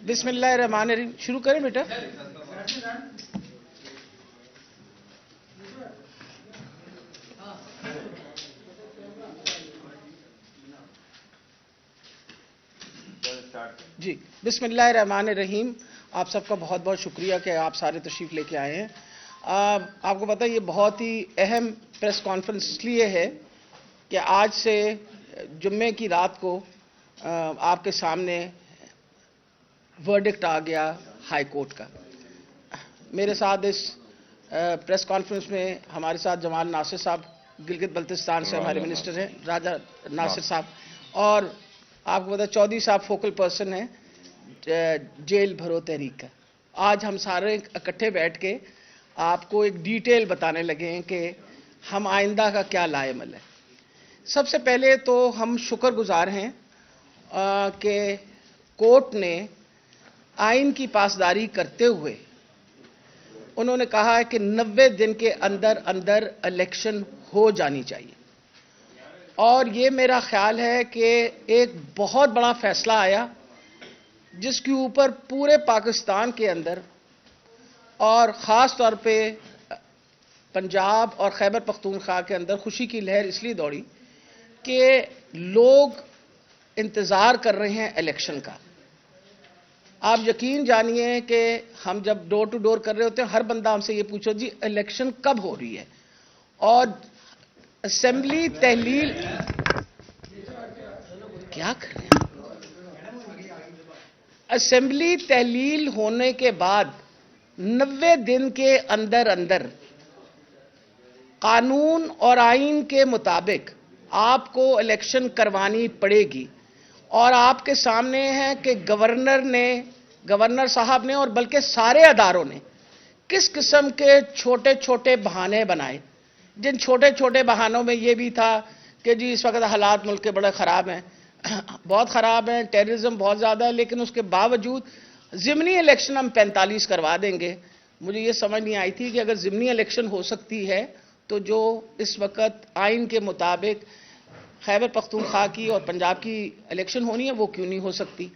بسم اللہ الرحمن الرحیم. شروع کریں بیٹا. جی بسم اللہ الرحمن الرحیم. آپ سب کا بہت بہت شکریہ کہ آپ سارے تشریف لے کے آئے ہیں. آپ کو پتہ یہ بہت ہی اہم پریس کانفرنس اس لیے ہے کہ آج سے جمعے کی رات کو آپ کے سامنے ورڈکٹ آ گیا ہائی کورٹ کا. میرے ساتھ اس پریس کانفرنس میں ہمارے ساتھ جمال ناصر صاحب گلگت بلتستان سے ہمارے منسٹر ہیں، راجہ ناصر صاحب، اور آپ کو پتا چودھری صاحب فوکل پرسن ہیں جیل بھرو تحریک کا. آج ہم سارے اکٹھے بیٹھ کے آپ کو ایک ڈیٹیل بتانے لگے ہیں کہ ہم آئندہ کا کیا لائے عمل ہے. سب سے پہلے تو ہم شکر گزار ہیں کہ کورٹ نے آئین کی پاسداری کرتے ہوئے انہوں نے کہا ہے کہ 90 دن کے اندر اندر الیکشن ہو جانی چاہیے. اور یہ میرا خیال ہے کہ ایک بہت بڑا فیصلہ آیا جس کے اوپر پورے پاکستان کے اندر اور خاص طور پہ پنجاب اور خیبر پختونخوا کے اندر خوشی کی لہر اس لیے دوڑی کہ لوگ انتظار کر رہے ہیں الیکشن کا. آپ یقین جانیے کہ ہم جب ڈور ٹو ڈور کر رہے ہوتے ہیں ہر بندہ ہم سے یہ پوچھو جی الیکشن کب ہو رہی ہے. اور اسمبلی تحلیل کیا کر رہے ہیں اسمبلی تحلیل ہونے کے بعد 90 دن کے اندر اندر قانون اور آئین کے مطابق آپ کو الیکشن کروانی پڑے گی. اور آپ کے سامنے ہے کہ گورنر صاحب نے اور بلکہ سارے اداروں نے کس قسم کے چھوٹے چھوٹے بہانے بنائے. جن چھوٹے چھوٹے بہانوں میں یہ بھی تھا کہ جی اس وقت حالات ملک کے بڑے خراب ہیں، بہت خراب ہیں، ٹیررزم بہت زیادہ ہے، لیکن اس کے باوجود ضمنی الیکشن ہم 45 کروا دیں گے. مجھے یہ سمجھ نہیں آئی تھی کہ اگر ضمنی الیکشن ہو سکتی ہے تو جو اس وقت آئین کے مطابق خیبر پختونخوا کی اور پنجاب کی الیکشن ہونی ہے وہ کیوں نہیں ہو سکتی.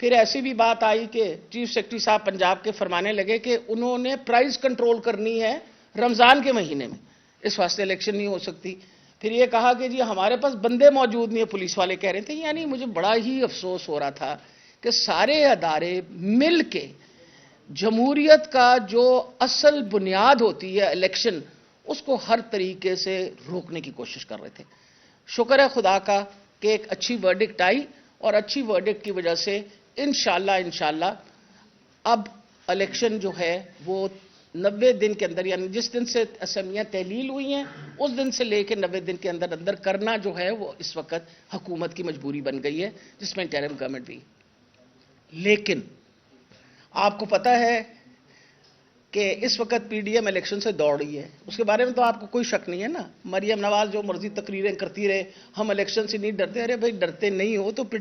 پھر ایسی بھی بات آئی کہ چیف سیکرٹری صاحب پنجاب کے فرمانے لگے کہ انہوں نے پرائز کنٹرول کرنی ہے رمضان کے مہینے میں، اس واسطے الیکشن نہیں ہو سکتی. پھر یہ کہا کہ جی ہمارے پاس بندے موجود نہیں ہیں، پولیس والے کہہ رہے تھے. یعنی مجھے بڑا ہی افسوس ہو رہا تھا کہ سارے ادارے مل کے جمہوریت کا جو اصل بنیاد ہوتی ہے الیکشن، اس کو ہر طریقے سے روکنے کی کوشش کر رہے تھے. شکر ہے خدا کا کہ ایک اچھی ورڈکٹ آئی، اور اچھی ورڈکٹ کی وجہ سے انشاءاللہ اب الیکشن جو ہے وہ 90 دن کے اندر، یعنی جس دن سے اسمبلیاں تحلیل ہوئی ہیں اس دن سے لے کے 90 دن کے اندر اندر کرنا جو ہے وہ اس وقت حکومت کی مجبوری بن گئی ہے، جس میں انٹرم گورنمنٹ بھی. لیکن آپ کو پتہ ہے کہ اس وقت پی ڈی ایم الیکشن سے دوڑ رہی ہے، اس کے بارے میں تو آپ کو کوئی شک نہیں ہے نا. مریم نواز جو مرضی تقریریں کرتی رہے ہم الیکشن سے نہیں ڈرتے. ارے بھائی ڈرتے نہیں ہو تو پھر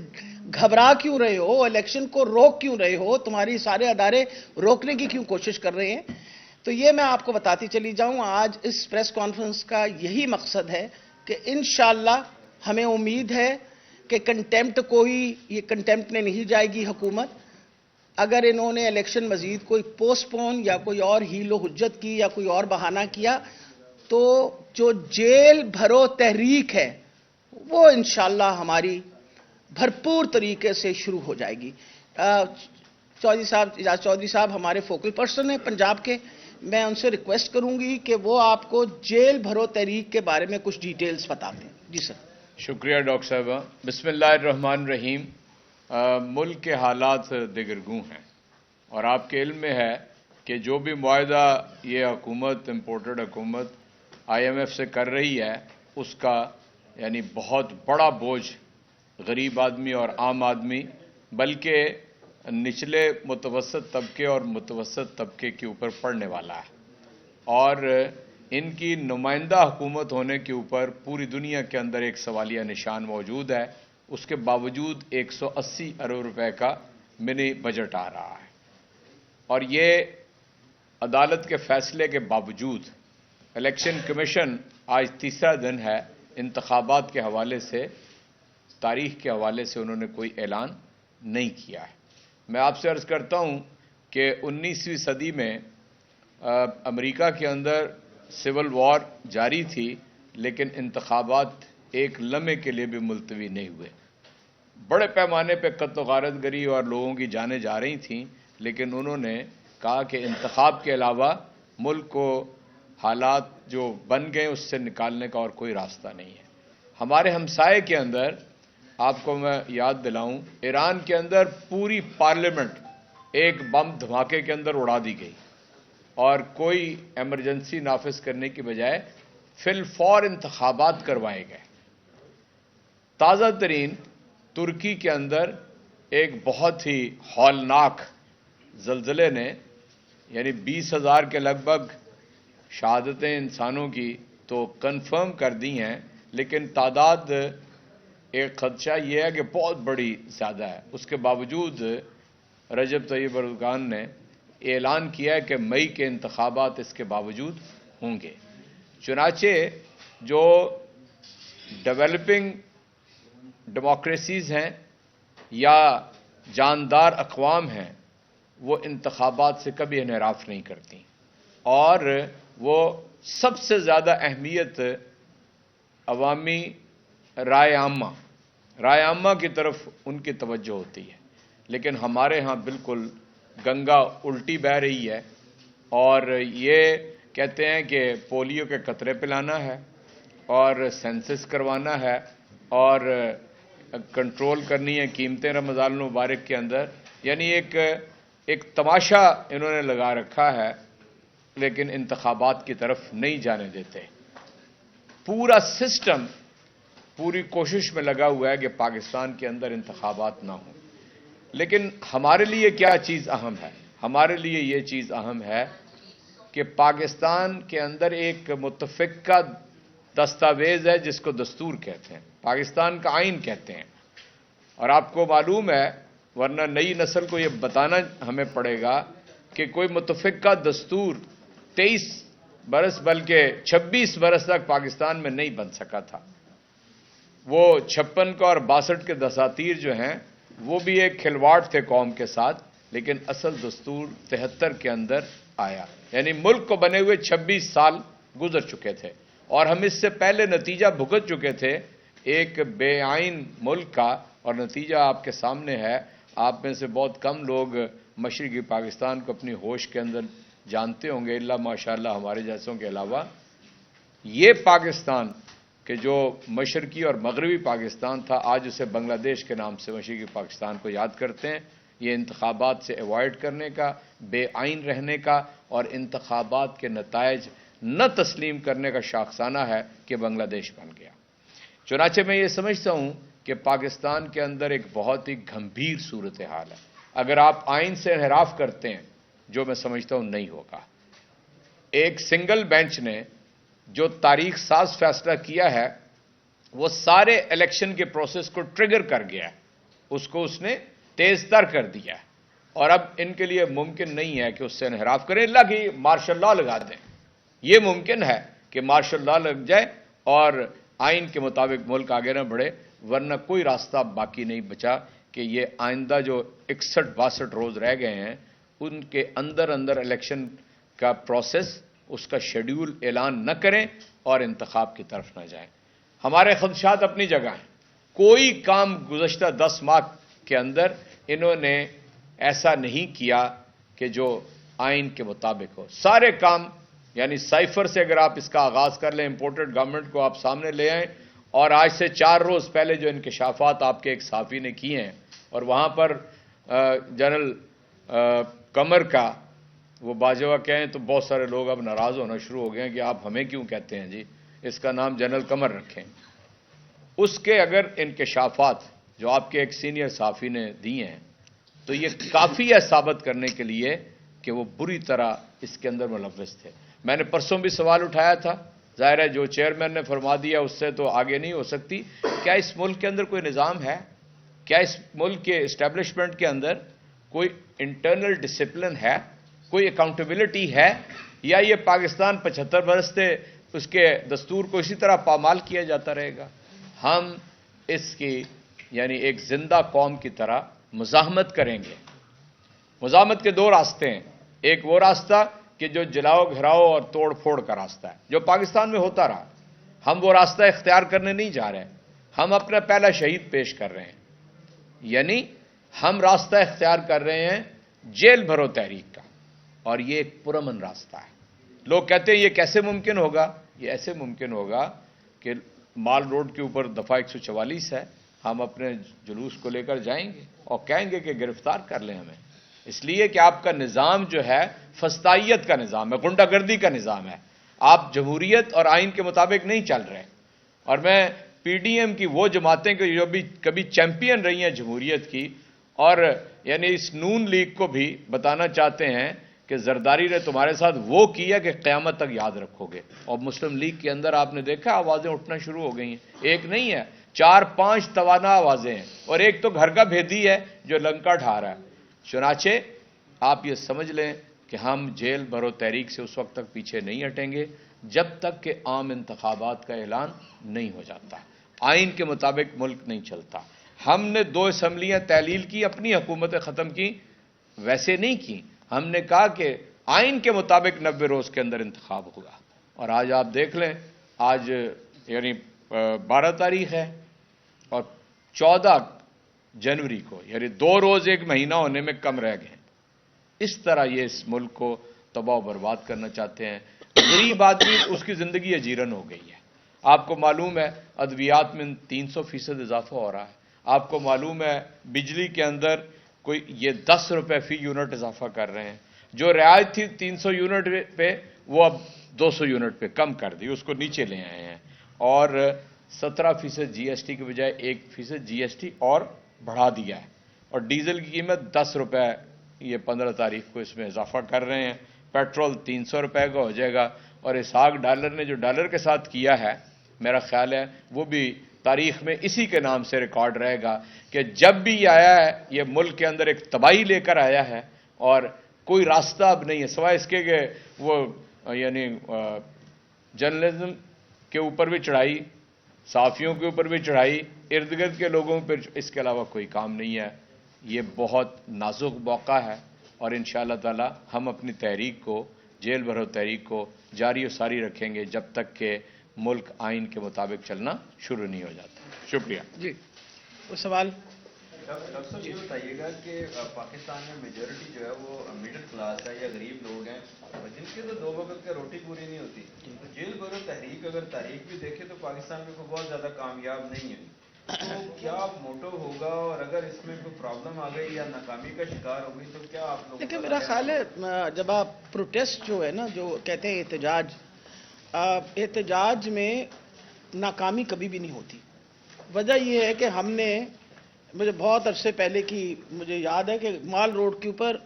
گھبرا کیوں رہے ہو، الیکشن کو روک کیوں رہے ہو، تمہاری سارے ادارے روکنے کی کیوں کوشش کر رہے ہیں. تو یہ میں آپ کو بتاتی چلی جاؤں. آج اس پریس کانفرنس کا یہی مقصد ہے کہ انشاءاللہ ہمیں امید ہے کہ یہ کنٹیمپٹ میں نہیں جائے گی حکومت. اگر انہوں نے الیکشن مزید کوئی پوسٹ پون یا کوئی اور ہیل و حجت کی یا کوئی اور بہانہ کیا تو جو جیل بھرو تحریک ہے وہ انشاءاللہ ہماری بھرپور طریقے سے شروع ہو جائے گی. اجاز چودھری صاحب ہمارے فوکل پرسن ہیں پنجاب کے، میں ان سے ریکویسٹ کروں گی کہ وہ آپ کو جیل بھرو تحریک کے بارے میں کچھ ڈیٹیلز بتاتے ہیں. جی سر. شکریہ ڈاکٹر صاحبہ. بسم اللہ الرحمن الرحیم. ملک کے حالات دگرگوں ہیں اور آپ کے علم میں ہے کہ جو بھی معاہدہ یہ حکومت امپورٹڈ حکومت آئی ایم ایف سے کر رہی ہے اس کا یعنی بہت بڑا بوجھ غریب آدمی اور عام آدمی بلکہ نچلے متوسط طبقے اور متوسط طبقے کے اوپر پڑنے والا ہے. اور ان کی نمائندہ حکومت ہونے کے اوپر پوری دنیا کے اندر ایک سوالیہ نشان موجود ہے. اس کے باوجود 180 ارب روپے کا منی بجٹ آ رہا ہے. اور یہ عدالت کے فیصلے کے باوجود الیکشن کمیشن آج تیسرا دن ہے انتخابات کے حوالے سے تاریخ کے حوالے سے انہوں نے کوئی اعلان نہیں کیا ہے. میں آپ سے عرض کرتا ہوں کہ 19ویں صدی میں امریکہ کے اندر سول وار جاری تھی، لیکن انتخابات ایک لمحے کے لیے بھی ملتوی نہیں ہوئے۔ بڑے پیمانے پہ قتل و غارت گری اور لوگوں کی جانیں جا رہی تھیں، لیکن انہوں نے کہا کہ انتخاب کے علاوہ ملک کو حالات جو بن گئے اس سے نکالنے کا اور کوئی راستہ نہیں ہے۔ ہمارے ہمسائے کے اندر آپ کو میں یاد دلاؤں، ایران کے اندر پوری پارلیمنٹ ایک بم دھماکے کے اندر اڑا دی گئی اور کوئی ایمرجنسی نافذ کرنے کی بجائے فی الفور انتخابات کروائے گئے۔ تازہ ترین ترکی کے اندر ایک بہت ہی ہولناک زلزلے نے یعنی 20,000 کے لگ بھگ شہادتیں انسانوں کی تو کنفرم کر دی ہیں، لیکن تعداد ایک خدشہ یہ ہے کہ بہت بڑی زیادہ ہے۔ اس کے باوجود رجب طیب اردوغان نے اعلان کیا ہے کہ مئی کے انتخابات اس کے باوجود ہوں گے۔ چنانچہ جو ڈیولپنگ ڈیموکریسیز ہیں یا جاندار اقوام ہیں وہ انتخابات سے کبھی انحراف نہیں کرتی، اور وہ سب سے زیادہ اہمیت عوامی رائے عامہ کی طرف ان کی توجہ ہوتی ہے۔ لیکن ہمارے ہاں بالکل گنگا الٹی بہہ رہی ہے، اور یہ کہتے ہیں کہ پولیو کے قطرے پلانا ہے اور سینسس کروانا ہے اور کنٹرول کرنی ہے قیمتیں رمضان المبارک کے اندر، یعنی ایک تماشا انہوں نے لگا رکھا ہے، لیکن انتخابات کی طرف نہیں جانے دیتے۔ پورا سسٹم پوری کوشش میں لگا ہوا ہے کہ پاکستان کے اندر انتخابات نہ ہوں۔ لیکن ہمارے لیے کیا چیز اہم ہے؟ ہمارے لیے یہ چیز اہم ہے کہ پاکستان کے اندر ایک متفقہ دستاویز ہے جس کو دستور کہتے ہیں، پاکستان کا آئین کہتے ہیں، اور آپ کو معلوم ہے ورنہ نئی نسل کو یہ بتانا ہمیں پڑے گا کہ کوئی متفقہ دستور 23 برس بلکہ 26 برس تک پاکستان میں نہیں بن سکا تھا۔ وہ 56 کا اور 62 کے دساتیر جو ہیں وہ بھی ایک کھلواڑ تھے قوم کے ساتھ، لیکن اصل دستور 73 کے اندر آیا، یعنی ملک کو بنے ہوئے 26 سال گزر چکے تھے، اور ہم اس سے پہلے نتیجہ بھگت چکے تھے ایک بے آئین ملک کا، اور نتیجہ آپ کے سامنے ہے۔ آپ میں سے بہت کم لوگ مشرقی پاکستان کو اپنی ہوش کے اندر جانتے ہوں گے، اللہ ماشاءاللہ ہمارے جیسوں کے علاوہ۔ یہ پاکستان کہ جو مشرقی اور مغربی پاکستان تھا، آج اسے بنگلہ دیش کے نام سے مشرقی پاکستان کو یاد کرتے ہیں۔ یہ انتخابات سے ایوائڈ کرنے کا، بے آئین رہنے کا اور انتخابات کے نتائج نہ تسلیم کرنے کا شاخسانہ ہے کہ بنگلہ دیش بن گیا۔ چنانچہ میں یہ سمجھتا ہوں کہ پاکستان کے اندر ایک بہت ہی گھمبیر صورتحال ہے۔ اگر آپ آئین سے انحراف کرتے ہیں، جو میں سمجھتا ہوں نہیں ہوگا، ایک سنگل بینچ نے جو تاریخ ساز فیصلہ کیا ہے وہ سارے الیکشن کے پروسیس کو ٹریگر کر گیا ہے، اس نے تیز تر کر دیا ہے، اور اب ان کے لیے ممکن نہیں ہے کہ اس سے انحراف کریں، اللہ کی مارشل لا لگا دیں۔ یہ ممکن ہے کہ مارشل لا لگ جائے اور آئین کے مطابق ملک آگے نہ بڑھے، ورنہ کوئی راستہ باقی نہیں بچا کہ یہ آئندہ جو 61-62 روز رہ گئے ہیں ان کے اندر الیکشن کا پروسیس، اس کا شیڈیول اعلان نہ کریں اور انتخاب کی طرف نہ جائیں۔ ہمارے خدشات اپنی جگہ ہیں، کوئی کام گزشتہ 10 ماہ کے اندر انہوں نے ایسا نہیں کیا کہ جو آئین کے مطابق ہو۔ سارے کام یعنی سائفر سے اگر آپ اس کا آغاز کر لیں، امپورٹڈ گورنمنٹ کو آپ سامنے لے آئیں، اور آج سے 4 روز پہلے جو انکشافات آپ کے ایک صحافی نے کیے ہیں، اور وہاں پر جنرل قمر کا وہ باجوہ کہیں تو بہت سارے لوگ اب ناراض ہونا شروع ہو گئے ہیں کہ آپ ہمیں کیوں کہتے ہیں جی، اس کا نام جنرل قمر رکھیں۔ اس کے اگر انکشافات جو آپ کے ایک سینئر صحافی نے دیے ہیں تو یہ کافی ہے ثابت کرنے کے لیے کہ وہ بری طرح اس کے اندر ملوث تھے۔ میں نے پرسوں بھی سوال اٹھایا تھا، ظاہر ہے جو چیئرمین نے فرما دیا اس سے تو آگے نہیں ہو سکتی۔ کیا اس ملک کے اندر کوئی نظام ہے؟ کیا اس ملک کے اسٹیبلشمنٹ کے اندر کوئی انٹرنل ڈسپلن ہے؟ کوئی اکاؤنٹیبلٹی ہے؟ یا یہ پاکستان 75 برس سے اس کے دستور کو اسی طرح پامال کیا جاتا رہے گا؟ ہم اس کی یعنی ایک زندہ قوم کی طرح مزاحمت کریں گے، مزاحمت کے دو راستے ہیں، ایک وہ راستہ کہ جو جلاؤ گھراؤ اور توڑ پھوڑ کا راستہ ہے جو پاکستان میں ہوتا رہا، ہم وہ راستہ اختیار کرنے نہیں جا رہے ہیں، ہم اپنا پہلا شہید پیش کر رہے ہیں، یعنی ہم راستہ اختیار کر رہے ہیں جیل بھرو تحریک کا، اور یہ ایک پرامن راستہ ہے۔ لوگ کہتے ہیں یہ کیسے ممکن ہوگا؟ یہ ایسے ممکن ہوگا کہ مال روڈ کے اوپر دفعہ 144 ہے، ہم اپنے جلوس کو لے کر جائیں گے اور کہیں گے کہ گرفتار کر لیں ہمیں، اس لیے کہ آپ کا نظام جو ہے فسطائیت کا نظام ہے، غنڈہ گردی کا نظام ہے، آپ جمہوریت اور آئین کے مطابق نہیں چل رہے۔ اور میں پی ڈی ایم کی وہ جماعتیں جو بھی کبھی چیمپئن رہی ہیں جمہوریت کی، اور یعنی اس نون لیگ کو بھی بتانا چاہتے ہیں کہ زرداری نے تمہارے ساتھ وہ کیا کہ قیامت تک یاد رکھو گے۔ اور مسلم لیگ کے اندر آپ نے دیکھا آوازیں اٹھنا شروع ہو گئی ہیں، ایک نہیں ہے، 4-5 توانا آوازیں ہیں، اور ایک تو گھر کا بھیدی ہے جو لنکا ڈھا رہا ہے۔ چنانچہ آپ یہ سمجھ لیں کہ ہم جیل بھرو تحریک سے اس وقت تک پیچھے نہیں ہٹیں گے جب تک کہ عام انتخابات کا اعلان نہیں ہو جاتا، آئین کے مطابق ملک نہیں چلتا۔ ہم نے 2 اسمبلیاں تحلیل کی، اپنی حکومتیں ختم کی، ویسے نہیں کی، ہم نے کہا کہ آئین کے مطابق 90 روز کے اندر انتخاب ہوگا۔ اور آج آپ دیکھ لیں، آج یعنی 12 تاریخ ہے اور 14 جنوری کو یعنی 2 روز 1 مہینہ ہونے میں کم رہ گئے۔ اس طرح یہ اس ملک کو تباہ و برباد کرنا چاہتے ہیں۔ غریب آدمی اس کی زندگی اجیرن ہو گئی ہے۔ آپ کو معلوم ہے ادویات میں 300% اضافہ ہو رہا ہے، آپ کو معلوم ہے بجلی کے اندر کوئی یہ 10 روپے فی یونٹ اضافہ کر رہے ہیں، جو رعایت تھی 300 یونٹ پہ وہ اب 200 یونٹ پہ کم کر دی، اس کو نیچے لے آئے ہیں، اور 17% جی ایس ٹی کے بجائے 1% جی ایس ٹی اور بڑھا دیا ہے، اور ڈیزل کی قیمت 10 روپے یہ 15 تاریخ کو اس میں اضافہ کر رہے ہیں، پیٹرول 300 روپے کا ہو جائے گا، اور اسحاق ڈالر نے جو ڈالر کے ساتھ کیا ہے میرا خیال ہے وہ بھی تاریخ میں اسی کے نام سے ریکارڈ رہے گا کہ جب بھی یہ آیا ہے یہ ملک کے اندر ایک تباہی لے کر آیا ہے، اور کوئی راستہ اب نہیں ہے سوائے اس کے کہ وہ یعنی جرنلزم کے اوپر بھی چڑھائی، صحافیوں کے اوپر بھی چڑھائی، ارد گرد کے لوگوں پر، اس کے علاوہ کوئی کام نہیں ہے۔ یہ بہت نازک موقع ہے، اور انشاءاللہ تعالی ہم اپنی تحریک کو، جیل بھرو تحریک کو جاری و ساری رکھیں گے جب تک کہ ملک آئین کے مطابق چلنا شروع نہیں ہو جاتا۔ شکریہ جی وہ سوال ڈاکٹر صاحب یہ بتائیے گا کہ پاکستان میں میجورٹی جو ہے وہ مڈل کلاس ہے یا غریب لوگ ہیں جن کے تو 2 وقت کی روٹی پوری نہیں ہوتی، تو جیل بھرو تحریک اگر تاریخ بھی دیکھے تو پاکستان میں کوئی بہت زیادہ کامیاب نہیں ہے، تو کیا موٹو ہوگا، اور اگر اس میں کوئی پرابلم آ گئی یا ناکامی کا شکار ہو گئی تو کیا آپ لوگ؟ دیکھیں میرا خیال ہے جب آپ پروٹیسٹ جو ہے نا، جو کہتے ہیں احتجاج میں ناکامی کبھی بھی نہیں ہوتی۔ وجہ یہ ہے کہ ہم نے، مجھے بہت عرصے پہلے کی مجھے یاد ہے کہ مال روڈ کے اوپر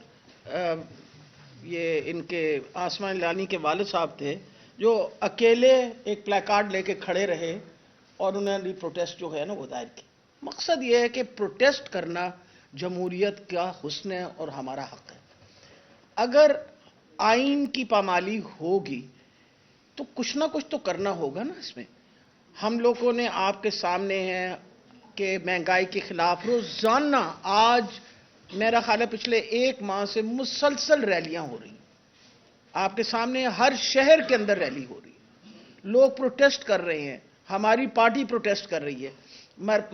یہ ان کے آسمان لانی کے والد صاحب تھے جو اکیلے ایک پلائی کارڈ لے کے کھڑے رہے اور انہوں نے پروٹیسٹ جو ہے نا وہ دائر کی۔ مقصد یہ ہے کہ پروٹیسٹ کرنا جمہوریت کا حسن ہے اور ہمارا حق ہے۔ اگر آئین کی پامالی ہوگی تو کچھ نہ کچھ تو کرنا ہوگا نا۔ اس میں ہم لوگوں نے آپ کے سامنے ہیں کہ مہنگائی کے خلاف روزانہ آج میرا خیال ہے پچھلے 1 ماہ سے مسلسل ریلیاں ہو رہی ہیں، آپ کے سامنے ہر شہر کے اندر ریلی ہو رہی ہے، لوگ پروٹیسٹ کر رہے ہیں، ہماری پارٹی پروٹیسٹ کر رہی ہے۔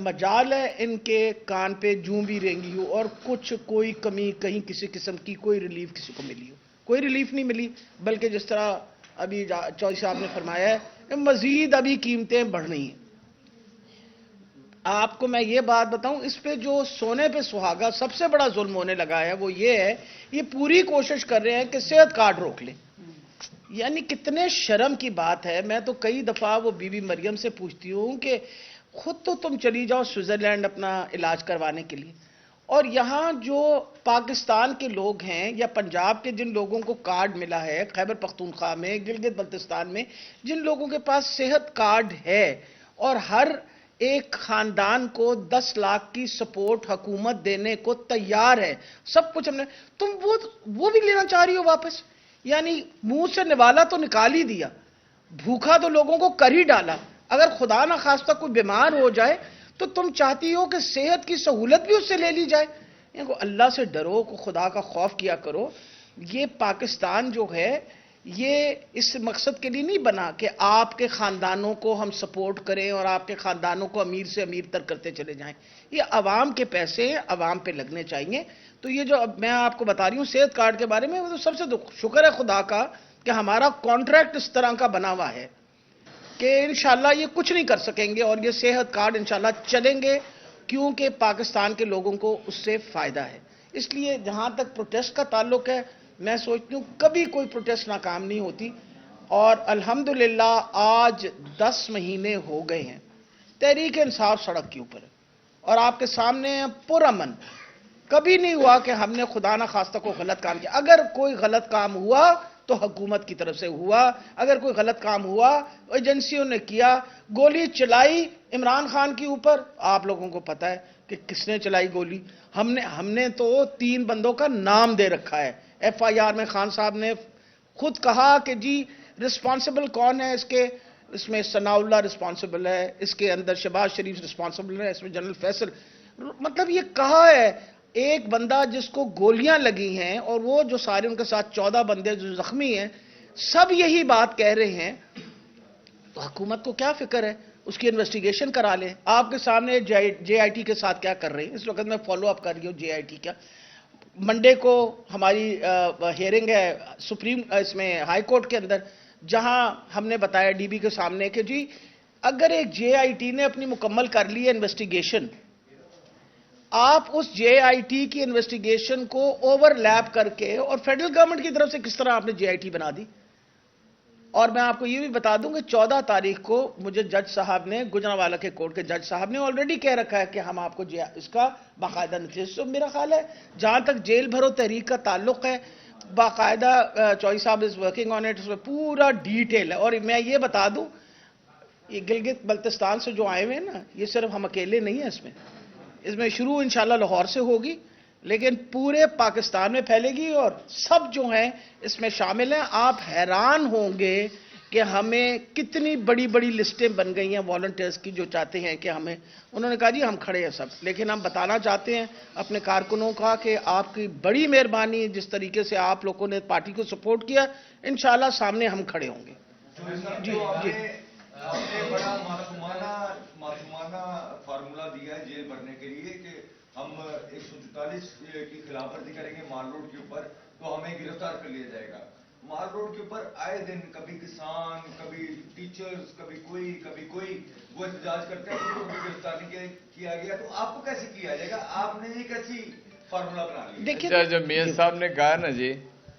مجال ہے ان کے کان پہ جوں بھی رینگی ہو، اور کچھ کوئی کمی کہیں کسی قسم کی کوئی ریلیف کسی کو ملی ہو، کوئی ریلیف نہیں ملی، بلکہ جس طرح ابھی چودھری صاحب نے فرمایا ہے کہ مزید ابھی قیمتیں بڑھ رہی ہیں۔ آپ کو میں یہ بات بتاؤں، اس پہ جو سونے پہ سہاگا سب سے بڑا ظلم ہونے لگا ہے وہ یہ ہے، یہ پوری کوشش کر رہے ہیں کہ صحت کارڈ روک لیں۔ یعنی کتنے شرم کی بات ہے۔ میں تو کئی دفعہ وہ بی بی مریم سے پوچھتی ہوں کہ خود تو تم چلی جاؤ سوئٹزرلینڈ اپنا علاج کروانے کے لیے، اور یہاں جو پاکستان کے لوگ ہیں یا پنجاب کے جن لوگوں کو کارڈ ملا ہے، خیبر پختونخوا میں، گلگت بلتستان میں جن لوگوں کے پاس صحت کارڈ ہے، اور ہر ایک خاندان کو 10 لاکھ کی سپورٹ حکومت دینے کو تیار ہے، سب کچھ ہم نے، تم وہ بھی لینا چاہ رہی ہو واپس؟ یعنی منہ سے نوالا تو نکال ہی دیا، بھوکا تو لوگوں کو کر ہی ڈالا۔ اگر خدا نہ خواستہ کوئی بیمار ہو جائے تو تم چاہتی ہو کہ صحت کی سہولت بھی اس سے لے لی جائے۔ ان کو اللہ سے ڈرو، کو خدا کا خوف کیا کرو. یہ پاکستان جو ہے یہ اس مقصد کے لیے نہیں بنا کہ آپ کے خاندانوں کو ہم سپورٹ کریں اور آپ کے خاندانوں کو امیر سے امیر تر کرتے چلے جائیں. یہ عوام کے پیسے ہیں، عوام پہ لگنے چاہیے. تو یہ جو اب میں آپ کو بتا رہی ہوں صحت کارڈ کے بارے میں، وہ تو سب سے شکر ہے خدا کا کہ ہمارا کانٹریکٹ اس طرح کا بنا ہوا ہے کہ انشاءاللہ یہ کچھ نہیں کر سکیں گے اور یہ صحت کارڈ انشاءاللہ چلیں گے، کیونکہ پاکستان کے لوگوں کو اس سے فائدہ ہے. اس لیے جہاں تک پروٹیسٹ کا تعلق ہے، میں سوچتی ہوں کبھی کوئی پروٹیسٹ ناکام نہیں ہوتی. اور الحمدللہ آج 10 مہینے ہو گئے ہیں تحریک انصاف سڑک کے اوپر، اور آپ کے سامنے پرامن. کبھی نہیں ہوا کہ ہم نے خدا نہ خواستہ کو غلط کام کیا. اگر کوئی غلط کام ہوا تو حکومت کی طرف سے ہوا، اگر کوئی غلط کام ہوا ایجنسیوں نے کیا. گولی چلائی عمران خان کے اوپر، آپ لوگوں کو پتا ہے کہ کس نے چلائی گولی. ہم نے تو 3 بندوں کا نام دے رکھا ہے. ایف آئی آر میں خان صاحب نے خود کہا کہ جی رسپانسبل کون ہے اس میں ثناء اللہ رسپانسبل ہے، اس کے اندر شہباز شریف رسپانسبل ہے، اس میں جنرل فیصل. مطلب یہ کہا ہے ایک بندہ جس کو گولیاں لگی ہیں، اور وہ جو سارے ان کے ساتھ 14 بندے جو زخمی ہیں سب یہی بات کہہ رہے ہیں. تو حکومت کو کیا فکر ہے؟ اس کی انویسٹیگیشن کرا لیں. آپ کے سامنے جے آئی ٹی کے ساتھ کیا کر رہے ہیں اس وقت میں فالو اپ کر رہی ہوں. جے آئی ٹی کا منڈے کو ہماری ہیئرنگ ہے سپریم اس میں ہائی کورٹ کے اندر، جہاں ہم نے بتایا ڈی بی کے سامنے کہ جی اگر ایک جے آئی ٹی نے اپنی مکمل کر لی ہے انویسٹیگیشن، آپ اس جے آئی ٹی کی انویسٹیگیشن کو اوور لیپ کر کے اور فیڈرل گورنمنٹ کی طرف سے کس طرح آپ نے جے آئی ٹی بنا دی. اور میں آپ کو یہ بھی بتا دوں کہ 14 تاریخ کو مجھے جج صاحب نے، گجرانوالہ کے کورٹ کے جج صاحب نے آلریڈی کہہ رکھا ہے کہ ہم آپ کو اس کا باقاعدہ نتیجہ. میرا خیال ہے جہاں تک جیل بھرو تحریک کا تعلق ہے، باقاعدہ چوئی صاحب از ورکنگ آن اٹ، اس میں پورا ڈیٹیل ہے. اور میں یہ بتا دوں یہ گلگت بلتستان سے جو آئے ہوئے ہیں نا، یہ صرف ہم اکیلے نہیں ہیں. اس میں شروع انشاءاللہ لاہور سے ہوگی لیکن پورے پاکستان میں پھیلے گی اور سب جو ہیں اس میں شامل ہیں. آپ حیران ہوں گے کہ ہمیں کتنی بڑی بڑی لسٹیں بن گئی ہیں والنٹیئرز کی جو چاہتے ہیں کہ ہمیں، انہوں نے کہا جی ہم کھڑے ہیں سب، لیکن ہم بتانا چاہتے ہیں اپنے کارکنوں کا کہ آپ کی بڑی مہربانی، جس طریقے سے آپ لوگوں نے پارٹی کو سپورٹ کیا، انشاءاللہ سامنے ہم کھڑے ہوں گے. جی جی آپ نے بڑا معصومانہ فارمولا دیا ہے جیل بھرنے کے لیے کہ ہم 144 کی خلاف ورزی کریں گے مال روڈ کے اوپر تو ہمیں گرفتار کر لیا جائے گا. مال روڈ کے اوپر آئے دن کبھی کسان، کبھی ٹیچرز، کبھی کوئی وہ احتجاج کرتے ہیں تو گرفتار نہیں کیا گیا. تو آپ کو کیسے کیا جائے گا؟ آپ نے ایک ایسی فارمولا بنا لی. اچھا جب میاں صاحب نے کہا نا جی،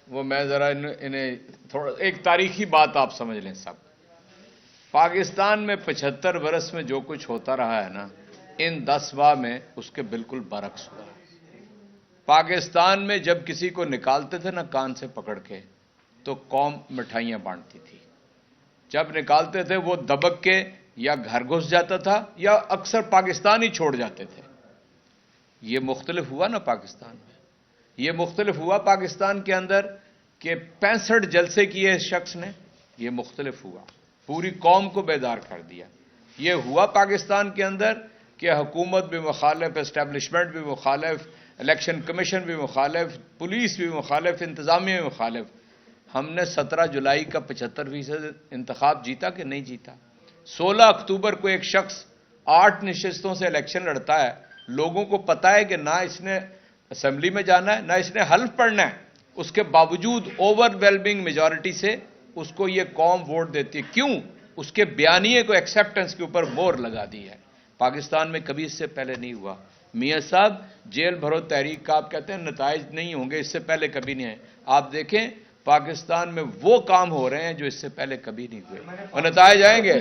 وہ میں ذرا انہیں تھوڑا ایک تاریخی بات آپ سمجھ لیں. سب پاکستان میں 75 برس میں جو کچھ ہوتا رہا ہے نا، ان 10 ماہ میں اس کے بالکل برعکس ہوا. پاکستان میں جب کسی کو نکالتے تھے نا کان سے پکڑ کے تو قوم مٹھائیاں بانٹتی تھی. جب نکالتے تھے وہ دبک کے یا گھر گھس جاتا تھا یا اکثر پاکستان ہی چھوڑ جاتے تھے. یہ مختلف ہوا نا پاکستان میں، یہ مختلف ہوا پاکستان کے اندر کہ 65 جلسے کیے اس شخص نے. یہ مختلف ہوا، پوری قوم کو بیدار کر دیا. یہ ہوا پاکستان کے اندر کہ حکومت بھی مخالف، اسٹیبلشمنٹ بھی مخالف، الیکشن کمیشن بھی مخالف، پولیس بھی مخالف، انتظامیہ بھی مخالف. ہم نے 17 جولائی کا 75% انتخاب جیتا کہ نہیں جیتا؟ 16 اکتوبر کو ایک شخص 8 نشستوں سے الیکشن لڑتا ہے. لوگوں کو پتا ہے کہ نہ اس نے اسمبلی میں جانا ہے نہ اس نے حلف پڑھنا ہے، اس کے باوجود اوور ویلمنگ میجورٹی سے اس کو یہ قوم ووٹ دیتی ہے. کیوں؟ اس کے بیانیے کو ایکسیپٹنس کے اوپر مور لگا دی ہے. پاکستان میں کبھی اس سے پہلے نہیں ہوا. میاں صاحب جیل بھرو تحریک کا آپ کہتے ہیں نتائج نہیں ہوں گے، اس سے پہلے کبھی نہیں ہے. آپ دیکھیں پاکستان میں وہ کام ہو رہے ہیں جو اس سے پہلے کبھی نہیں ہوئے اور نتائج آئیں گے.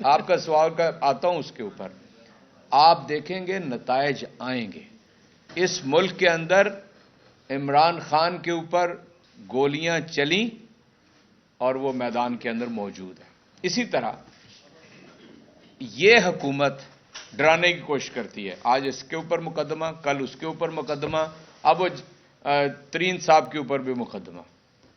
آپ کا سوال کا آتا ہوں اس کے اوپر، آپ دیکھیں گے نتائج آئیں گے. اس ملک کے اندر عمران خان کے اوپر گولیاں چلیں اور وہ میدان کے اندر موجود ہے. اسی طرح یہ حکومت ڈرانے کی کوشش کرتی ہے. آج اس کے اوپر مقدمہ، کل اس کے اوپر مقدمہ، اب وہ ترین صاحب کے اوپر بھی مقدمہ.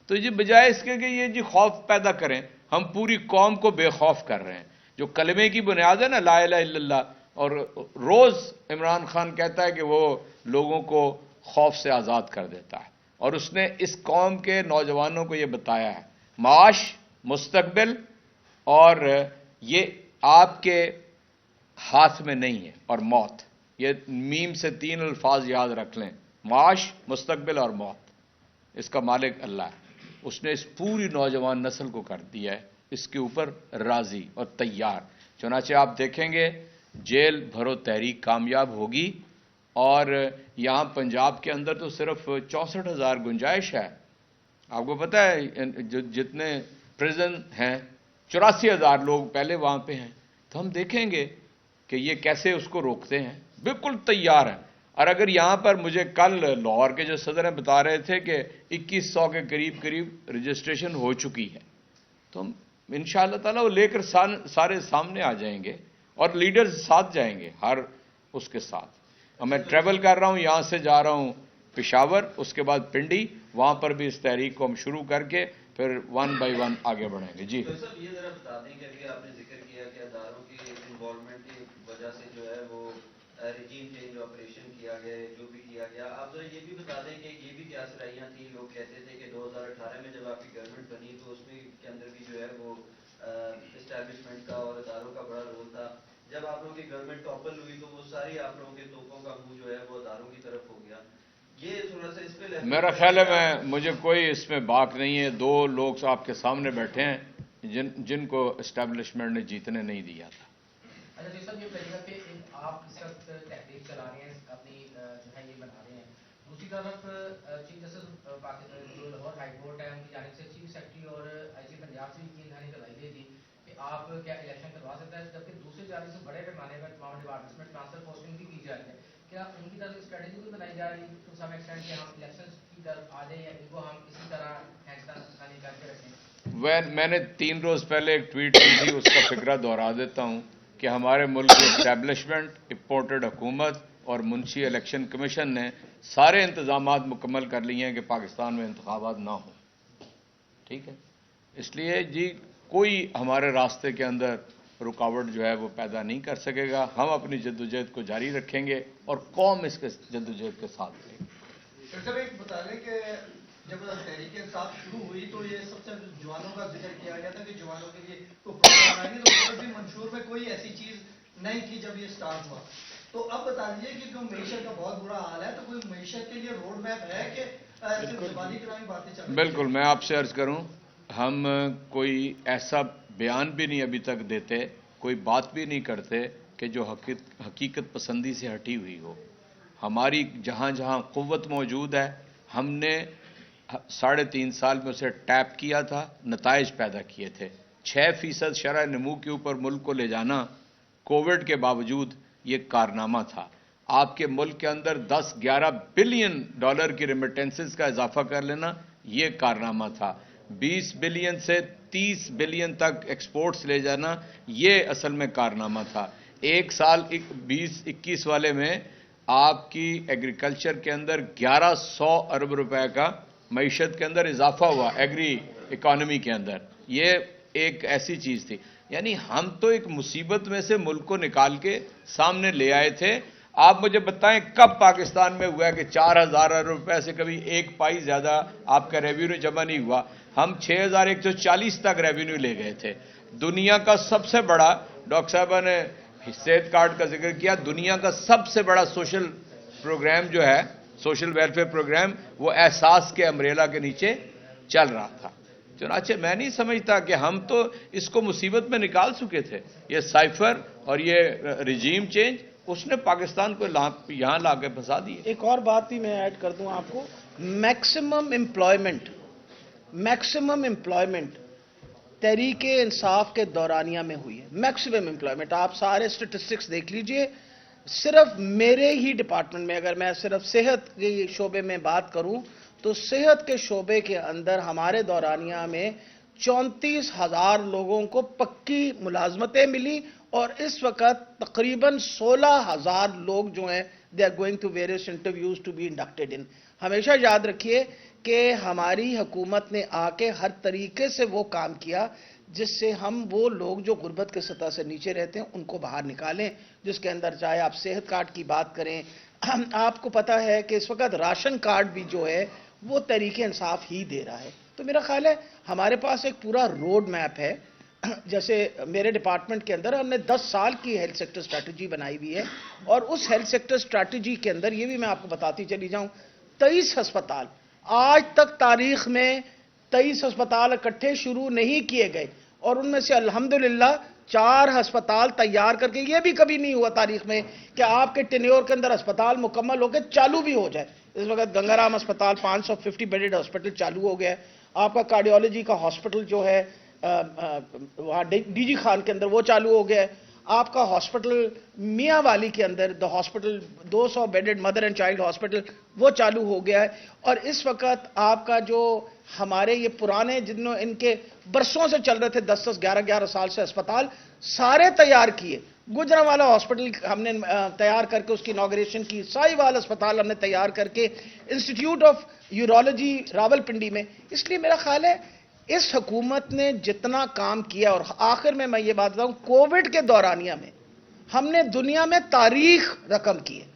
تو یہ بجائے اس کے کہ یہ جی خوف پیدا کریں، ہم پوری قوم کو بے خوف کر رہے ہیں. جو کلمے کی بنیاد ہے نا لا الہ الا اللہ، اور روز عمران خان کہتا ہے کہ وہ لوگوں کو خوف سے آزاد کر دیتا ہے. اور اس نے اس قوم کے نوجوانوں کو یہ بتایا ہے معاش، مستقبل اور یہ آپ کے ہاتھ میں نہیں ہے، اور موت. یہ میم سے 3 الفاظ یاد رکھ لیں، معاش، مستقبل اور موت. اس کا مالک اللہ ہے. اس نے اس پوری نوجوان نسل کو کر دیا ہے اس کے اوپر راضی اور تیار. چنانچہ آپ دیکھیں گے جیل بھرو تحریک کامیاب ہوگی. اور یہاں پنجاب کے اندر تو صرف 64,000 گنجائش ہے. آپ کو پتہ ہے جتنے پریزن ہیں 84,000 لوگ پہلے وہاں پہ ہیں. تو ہم دیکھیں گے کہ یہ کیسے اس کو روکتے ہیں. بالکل تیار ہیں. اور اگر یہاں پر مجھے کل لاہور کے جو صدر ہیں بتا رہے تھے کہ 2100 کے قریب رجسٹریشن ہو چکی ہے، تو ہم انشاءاللہ تعالیٰ وہ لے کر سارے سامنے آ جائیں گے اور لیڈرز ساتھ جائیں گے ہر اس کے ساتھ. اور میں ٹریول کر رہا ہوں، یہاں سے جا رہا ہوں پشاور، اس کے بعد پنڈی، وہاں پر بھی اس تحریک کو ہم شروع کر کے پھر 1 بائی 1 آگے بڑھیں گے. جی سر یہ ذرا بتا دیں کہ ابھی آپ نے ذکر کیا کہ اداروں کی انوالومنٹ کی وجہ سے جو ہے وہ ریجیم چینج آپریشن کیا گیا ہے، جو بھی کیا گیا. آپ ذرا یہ بھی بتا دیں کہ یہ بھی کیا سرائیاں تھیں. لوگ کہتے تھے کہ 2018 میں جب آپ کی گورنمنٹ بنی تو اس میں کے اندر بھی جو ہے وہ اسٹیبلشمنٹ کا اور اداروں کا بڑا رول تھا. جب آپ لوگوں کی گورنمنٹ ٹاپل ہوئی تو وہ ساری آپ لوگوں کے توپوں کا منہ جو ہے وہ اداروں کی طرف ہو گیا. یہ تھوڑا سا اس پہ میرا خیال ہے مجھے کوئی اس میں باک نہیں ہے. 2 لوگ آپ کے سامنے بیٹھے ہیں جن کو اسٹیبلشمنٹ نے جیتنے نہیں دیا تھا. اچھا جی صاحب، یہ پہلے کہ آپ اس وقت تحریک چلا رہے ہیں، اپنی جو ہے یہ بنا رہے ہیں. دوسری طرف چیف جسٹس جو لاہور ہائی کورٹ ہے ان کی جانب سے چیف سیکرٹری اور آئی جی پنجاب سے بھی 3 دہانی کروائی گئی تھی کہ آپ کیا الیکشن کروا سکتا ہے، جبکہ دوسری جانب سے بڑے پیمانے پر تمام ڈپارٹمنٹس میں ٹرانسفر پوسٹنگ بھی کی جا رہی ہے. کیا ان کی طرف اسٹریٹجی بھی بنائی جا رہی ہے ٹو سم ایکسٹینٹ کہ ہم الیکشن کی طرف آ جائیں یا ان کو ہم اسی طرح ہینڈ کر کے رکھیں؟ میں نے 3 روز پہلے ایک ٹویٹ کی تھی، اس کا فکرہ دہرا دیتا ہوں کہ ہمارے ملک کی اسٹیبلشمنٹ، امپورٹڈ حکومت اور منشی الیکشن کمیشن نے سارے انتظامات مکمل کر لیے ہیں کہ پاکستان میں انتخابات نہ ہوں. ٹھیک ہے، اس لیے جی کوئی ہمارے راستے کے اندر رکاوٹ جو ہے وہ پیدا نہیں کر سکے گا. ہم اپنی جدوجہد کو جاری رکھیں گے اور قوم اس کے جدوجہد کے ساتھ رہے گی. ڈاکٹر ایک بتا دیں کہ جب تحریک انصاف شروع ہوئی تو یہ سب سے جوانوں کا ذکر کیا گیا تھا کہ جوانوں کے لیے کوئی پروگرام آئیں گے، تو بھی منشور میں کوئی ایسی چیز نہیں تھی جب یہ سٹارٹ ہوا. تو اب بتا دیجیے کہ جو معیشت کا بہت برا حال ہے، تو کوئی معیشت کے لیے روڈ میپ ہے کہ صرف زبانی کلامی باتیں چل رہی ہیں؟ بالکل، میں آپ سے عرض کروں، ہم کوئی ایسا بیان بھی نہیں ابھی تک دیتے، کوئی بات بھی نہیں کرتے کہ جو حقیقت پسندی سے ہٹی ہوئی ہو. ہماری جہاں جہاں قوت موجود ہے ہم نے 3.5 سال میں اسے ٹیپ کیا تھا، نتائج پیدا کیے تھے. 6% شرح نمو کے اوپر ملک کو لے جانا کووڈ کے باوجود یہ کارنامہ تھا. آپ کے ملک کے اندر 10-11 بلین ڈالر کی ریمیٹنسز کا اضافہ کر لینا یہ کارنامہ تھا. 20 بلین سے 30 بلین تک ایکسپورٹس لے جانا یہ اصل میں کارنامہ تھا. 1 سال 20-21 والے میں آپ کی ایگریکلچر کے اندر 1100 ارب روپے کا معیشت کے اندر اضافہ ہوا ایگری اکانومی کے اندر. یہ ایک ایسی چیز تھی. یعنی ہم تو ایک مصیبت میں سے ملک کو نکال کے سامنے لے آئے تھے. آپ مجھے بتائیں کب پاکستان میں ہوا کہ 4,000 ارب روپے سے کبھی 1 پائی زیادہ آپ کا ریونیو جمع نہیں ہوا. ہم 6,140 تک ریونیو لے گئے تھے. دنیا کا سب سے بڑا، ڈاکٹر صاحبہ نے صحت کارڈ کا ذکر کیا، دنیا کا سب سے بڑا سوشل پروگرام جو ہے، سوشل ویلفیئر پروگرام، وہ احساس کے امبریلا کے نیچے چل رہا تھا. چنانچہ میں نہیں سمجھتا کہ ہم تو اس کو مصیبت میں نکال چکے تھے. یہ سائفر اور یہ رجیم چینج اس نے پاکستان کو یہاں لا کے پھنسا دی. ایک اور بات بھی میں ایڈ کر دوں آپ کو، میکسیمم امپلائمنٹ تحریک انصاف کے دورانیہ میں ہوئی ہے. میکسیمم امپلائمنٹ آپ سارے سٹیٹسٹکس دیکھ لیجئے. صرف میرے ہی ڈپارٹمنٹ میں اگر میں صرف صحت کے شعبے میں بات کروں تو صحت کے شعبے کے اندر ہمارے دورانیہ میں 34,000 لوگوں کو پکی ملازمتیں ملی، اور اس وقت تقریباً 16,000 لوگ جو ہیں they are going to various interviews to be inducted in. ہمیشہ یاد رکھیے کہ ہماری حکومت نے آ کے ہر طریقے سے وہ کام کیا جس سے ہم وہ لوگ جو غربت کے سطح سے نیچے رہتے ہیں ان کو باہر نکالیں، جس کے اندر چاہے آپ صحت کارڈ کی بات کریں، آپ کو پتا ہے کہ اس وقت راشن کارڈ بھی جو ہے وہ تحریک انصاف ہی دے رہا ہے. تو میرا خیال ہے ہمارے پاس ایک پورا روڈ میپ ہے. جیسے میرے ڈپارٹمنٹ کے اندر ہم نے 10 سال کی ہیلتھ سیکٹر اسٹریٹجی بنائی ہوئی ہے, اور اس ہیلتھ سیکٹر اسٹریٹجی کے اندر یہ بھی میں آپ کو بتاتی چلی جاؤں, 23 ہسپتال آج تک تاریخ میں 23 ہسپتال اکٹھے شروع نہیں کیے گئے, اور ان میں سے الحمدللہ 4 ہسپتال تیار کر کے, یہ بھی کبھی نہیں ہوا تاریخ میں کہ آپ کے ٹینیور کے اندر ہسپتال مکمل ہو کے چالو بھی ہو جائے. اس وقت گنگا رام ہسپتال 550 بیڈڈ ہاسپٹل چالو ہو گیا ہے. آپ کا کارڈیولوجی کا ہاسپٹل جو ہے وہاں ڈی جی خان کے اندر وہ چالو ہو گیا ہے. آپ کا ہاسپٹل میاں والی کے اندر دا hospital 200 bedded mother and child hospital وہ چالو ہو گیا ہے. اور اس وقت آپ کا جو ہمارے یہ پرانے جنہوں ان کے برسوں سے چل رہے تھے 10 11 سال سے ہسپتال سارے تیار کیے. گجرانوالا ہاسپٹل ہم نے تیار کر کے اس کی انوگریشن کی, ساہیوال ہسپتال ہم نے تیار کر کے, انسٹیٹیوٹ آف یورولوجی راولپنڈی میں. اس لیے میرا خیال ہے اس حکومت نے جتنا کام کیا, اور آخر میں یہ بات بتاؤں, کووڈ کے دورانیہ میں ہم نے دنیا میں تاریخ رقم کی ہے.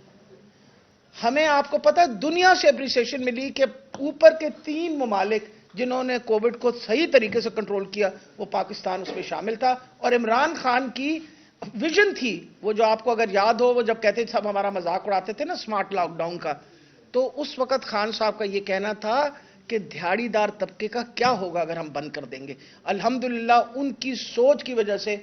ہمیں آپ کو پتہ ہے دنیا سے اپریسیشن ملی کہ اوپر کے 3 ممالک جنہوں نے کووڈ کو صحیح طریقے سے کنٹرول کیا, وہ پاکستان اس میں شامل تھا. اور عمران خان کی ویژن تھی وہ, جو آپ کو اگر یاد ہو, وہ جب کہتے تھے سب ہمارا مذاق اڑاتے تھے نا سمارٹ لاک ڈاؤن کا, تو اس وقت خان صاحب کا یہ کہنا تھا کہ دھاڑی دار طبقے کا کیا ہوگا اگر ہم بند کر دیں گے. الحمدللہ ان کی سوچ کی وجہ سے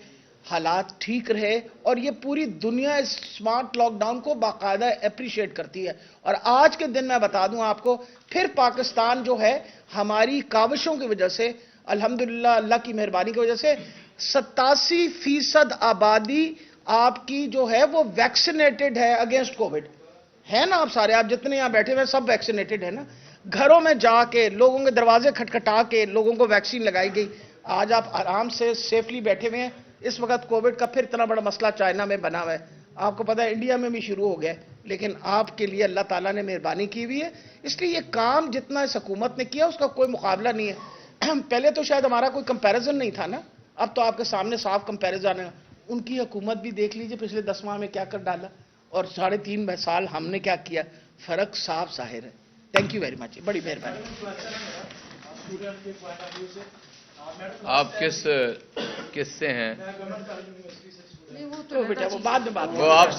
حالات ٹھیک رہے, اور یہ پوری دنیا اس سمارٹ لاک ڈاؤن کو باقاعدہ اپریشیٹ کرتی ہے. اور آج کے دن میں بتا دوں آپ کو, پھر پاکستان جو ہے ہماری کاوشوں کی وجہ سے, الحمدللہ اللہ کی مہربانی کی وجہ سے 87% آبادی آپ کی جو ہے وہ ویکسینیٹڈ ہے اگینسٹ کووڈ. ہے نا, آپ سارے, آپ جتنے یہاں بیٹھے ہوئے سب ویکسینیٹڈ ہے نا. گھروں میں جا کے لوگوں کے دروازے کھٹکھٹا کے لوگوں کو ویکسین لگائی گئی. آج آپ آرام سے سیفلی بیٹھے ہوئے ہیں. اس وقت کووڈ کا پھر اتنا بڑا مسئلہ چائنا میں بنا ہوا ہے, آپ کو پتا ہے انڈیا میں بھی شروع ہو گیا ہے, لیکن آپ کے لیے اللہ تعالیٰ نے مہربانی کی ہوئی ہے. اس لیے یہ کام جتنا اس حکومت نے کیا اس کا کوئی مقابلہ نہیں ہے. پہلے تو شاید ہمارا کوئی کمپیریزن نہیں تھا نا, اب تو آپ کے سامنے صاف کمپیریزن ہے. ان کی حکومت بھی دیکھ لیجئے پچھلے 10 ماہ میں کیا کر ڈالا, اور 3.5 سال ہم نے کیا کیا, فرق صاف ظاہر ہے. تھینک یو ویری مچ, بڑی مہربانی. آپ کس سے ہیں؟ تو بیٹا وہ بعد میں بات وہ آپ